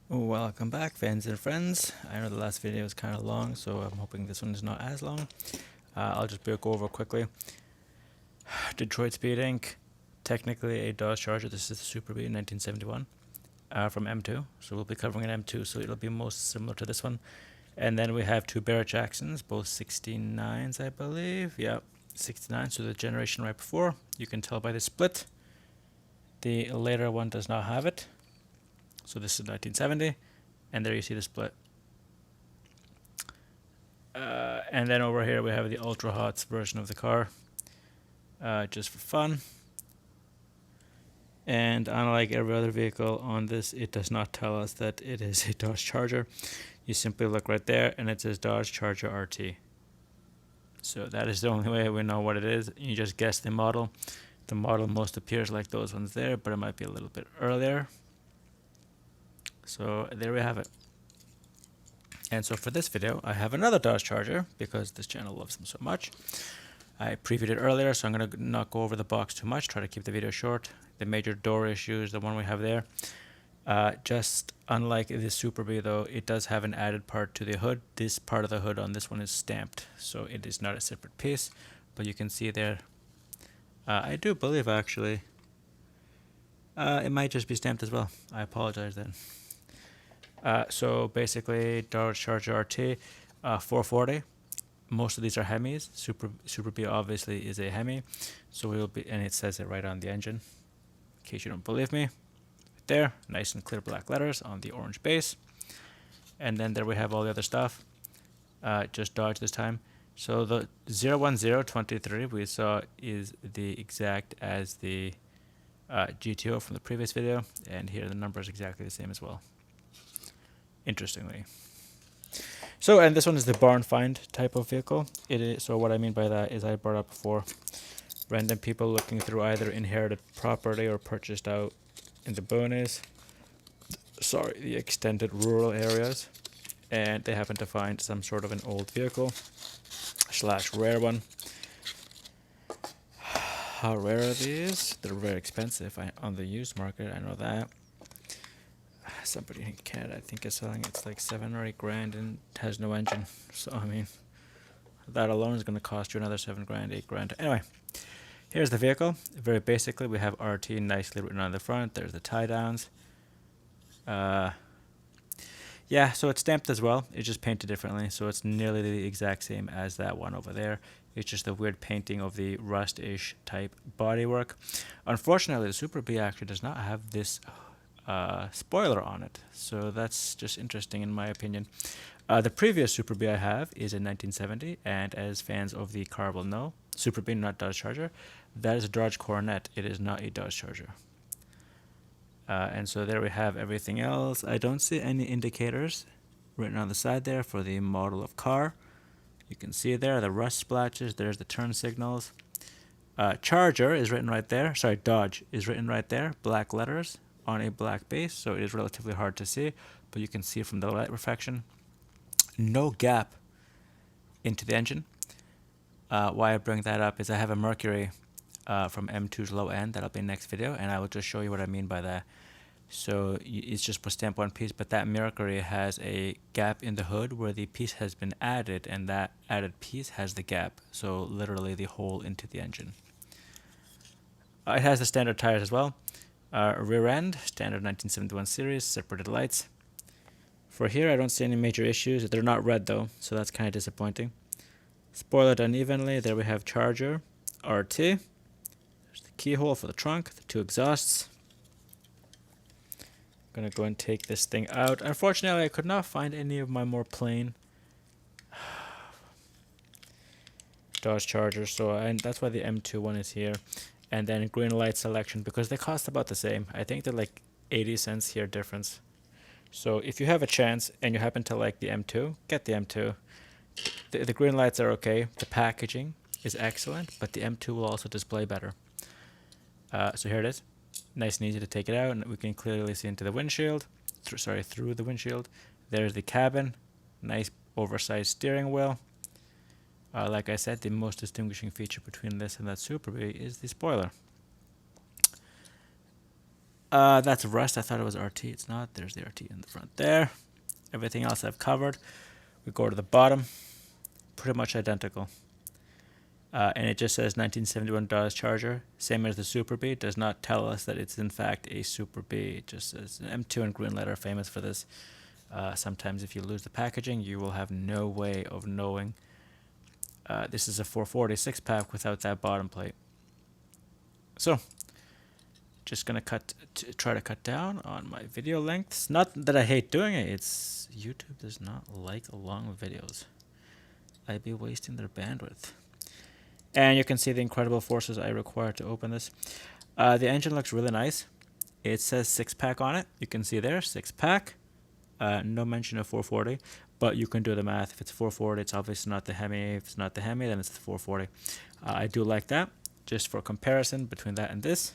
Welcome back, fans and friends. I know the last video was kind of long, so I'm hoping this one is not as long. I'll just go over quickly. Detroit Speed Inc. Technically a Dodge Charger. This is the Super B 1971 from M2. So we'll be covering an M2, so it'll be most similar to this one. And then we have two Barrett Jacksons, both 69s, I believe. Yeah, 69, so the generation right before. You can tell by the split. The later one does not have it. So this is 1970, and there you see the split. And then over here we have the Ultra Hots version of the car, just for fun. And unlike every other vehicle on this, it does not tell us that it is a Dodge Charger. You simply look right there, and it says Dodge Charger RT. So that is the only way we know what it is. You just guess the model. The model most appears like those ones there, but it might be a little bit earlier. So there we have it. And so for this video, I have another Dodge Charger because this channel loves them so much. I previewed it earlier, so I'm going to not go over the box too much, try to keep the video short. The major door issues, the one we have there. Just unlike the Super B though, it does have an added part to the hood. This part of the hood on this one is stamped, so it is not a separate piece. But you can see there, I do believe actually, it might just be stamped as well. I apologize then. So basically, Dodge Charger RT, 440. Most of these are Hemis. Super B obviously is a Hemi, so we will be, and it says it right on the engine. In case you don't believe me, right there, nice and clear black letters on the orange base. And then there we have all the other stuff. Just Dodge this time. So the 01023 we saw is the exact as the GTO from the previous video, and here the number is exactly the same as well. Interestingly. So, and this one is the barn find type of vehicle. It is, so what I mean by that is I brought up before, random people looking through either inherited property or purchased out in the boonies, the extended rural areas, and they happen to find some sort of an old vehicle / rare one. How rare are these? They're very expensive on the used market, I know that. Somebody in Canada I think is selling it's like 7 or 8 grand and has no engine, so I mean that alone is going to cost you another 7 grand, 8 grand. Anyway, here's the vehicle. Very basically we have RT nicely written on the front. There's the tie downs. Yeah, so it's stamped as well. It's just painted differently, so it's nearly the exact same as that one over there. It's just the weird painting of the rust-ish type bodywork. Unfortunately, the Super B actually does not have this spoiler on it, so that's just interesting in my opinion. The previous Super B I have is in 1970, and as fans of the car will know, Super B, not Dodge Charger, that is a Dodge Coronet. It is not a Dodge Charger. And so there we have everything else. I don't see any indicators written on the side there for the model of car. You can see there the rust splatches. There's the turn signals. Charger is written right there. Sorry, Dodge is written right there. Black letters on a black base, so it is relatively hard to see, but you can see from the light reflection. No gap into the engine. Why I bring that up is I have a Mercury from M2's low end. That'll be next video, and I will just show you what I mean by that. So it's just for stamp one piece, but that Mercury has a gap in the hood where the piece has been added, and that added piece has the gap, so literally the hole into the engine. It has the standard tires as well. Rear end, standard 1971 series, separated lights. For here, I don't see any major issues. They're not red though, so that's kind of disappointing. Spoiler done evenly. There we have Charger, RT. There's the keyhole for the trunk, the 2 exhausts. I'm gonna go and take this thing out. Unfortunately, I could not find any of my more plain Dodge Chargers, so that's why the M2 one is here. And then green light selection, because they cost about the same. I think they're like 80 cents here difference. So if you have a chance and you happen to like the M2, get the M2. The green lights are okay. The packaging is excellent, but the M2 will also display better. So here it is. Nice and easy to take it out, and we can clearly see into the windshield. Through the windshield. There's the cabin. Nice oversized steering wheel. Like I said, the most distinguishing feature between this and that Super B is the spoiler. That's rust. I thought it was RT. It's not. There's the RT in the front there. Everything else I've covered. We go to the bottom. Pretty much identical. And it just says 1971 Dodge Charger, same as the Super B. It does not tell us that it's in fact a Super B. It just says M2 and green letter, famous for this. Sometimes if you lose the packaging, you will have no way of knowing. This is a 440 6-pack without that bottom plate. So, just gonna try to cut down on my video lengths. Not that I hate doing it. It's YouTube does not like long videos. I'd be wasting their bandwidth. And you can see the incredible forces I require to open this. The engine looks really nice. It says 6-pack on it. You can see there, 6-pack. No mention of 440, but you can do the math. If it's 440, it's obviously not the Hemi. If it's not the Hemi, then it's the 440. I do like that. Just for comparison between that and this,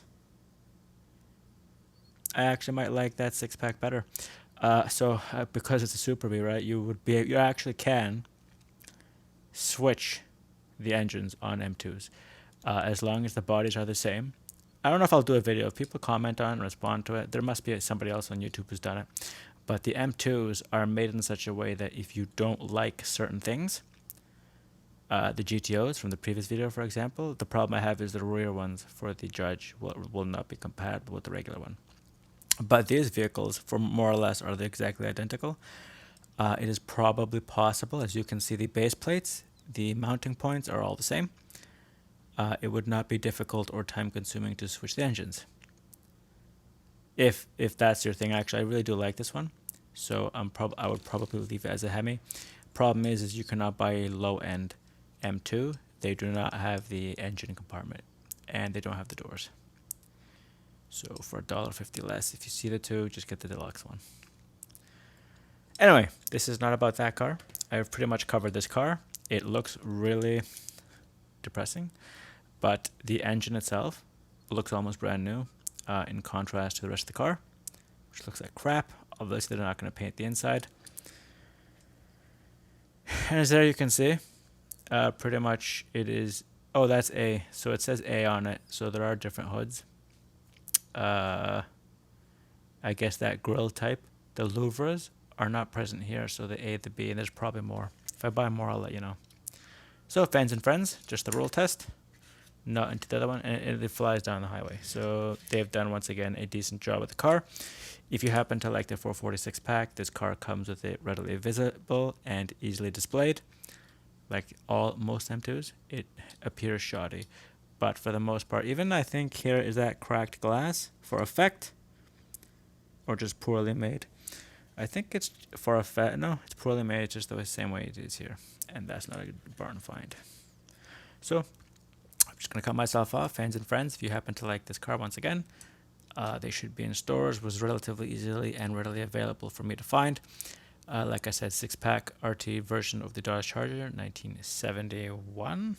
I actually might like that 6-pack better. Because it's a Super B, right? You actually can switch the engines on M2s as long as the bodies are the same. I don't know if I'll do a video. If people comment on it and respond to it, there must be somebody else on YouTube who's done it. But the M2s are made in such a way that if you don't like certain things, the GTOs from the previous video, for example, the problem I have is the rear ones for the Judge will not be compatible with the regular one. But these vehicles, for more or less, are exactly identical. It is probably possible, as you can see, the base plates, the mounting points are all the same. It would not be difficult or time-consuming to switch the engines. If that's your thing, actually, I really do like this one, so I would probably leave it as a Hemi. Problem is you cannot buy a low-end M2. They do not have the engine compartment, and they don't have the doors. So for $1.50 less, if you see the two, just get the deluxe one. Anyway, this is not about that car. I've pretty much covered this car. It looks really depressing, but the engine itself looks almost brand new in contrast to the rest of the car, which looks like crap. Obviously, they're not going to paint the inside. And as there you can see, pretty much it is... Oh, that's A. So it says A on it, so there are different hoods. I guess that grill type, the louvres, are not present here, so the A, the B, and there's probably more. If I buy more, I'll let you know. So, fans and friends, just the roll test, not into the other one, and it flies down the highway. So, they've done, once again, a decent job with the car. If you happen to like the 446 pack, this car comes with it readily visible and easily displayed. Like most M2s, it appears shoddy. But for the most part, even I think here is that cracked glass for effect, or just poorly made. I think it's for effect. No, it's poorly made. It's just the same way it is here, and that's not a barn find. So I'm just gonna cut myself off, fans and friends. If you happen to like this car, once again, they should be in stores. Was relatively easily and readily available for me to find. Like I said, 6-pack RT version of the Dodge Charger, 1971.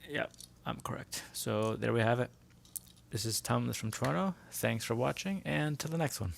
Yep, I'm correct. So there we have it. This is Tom from Toronto. Thanks for watching, and till the next one.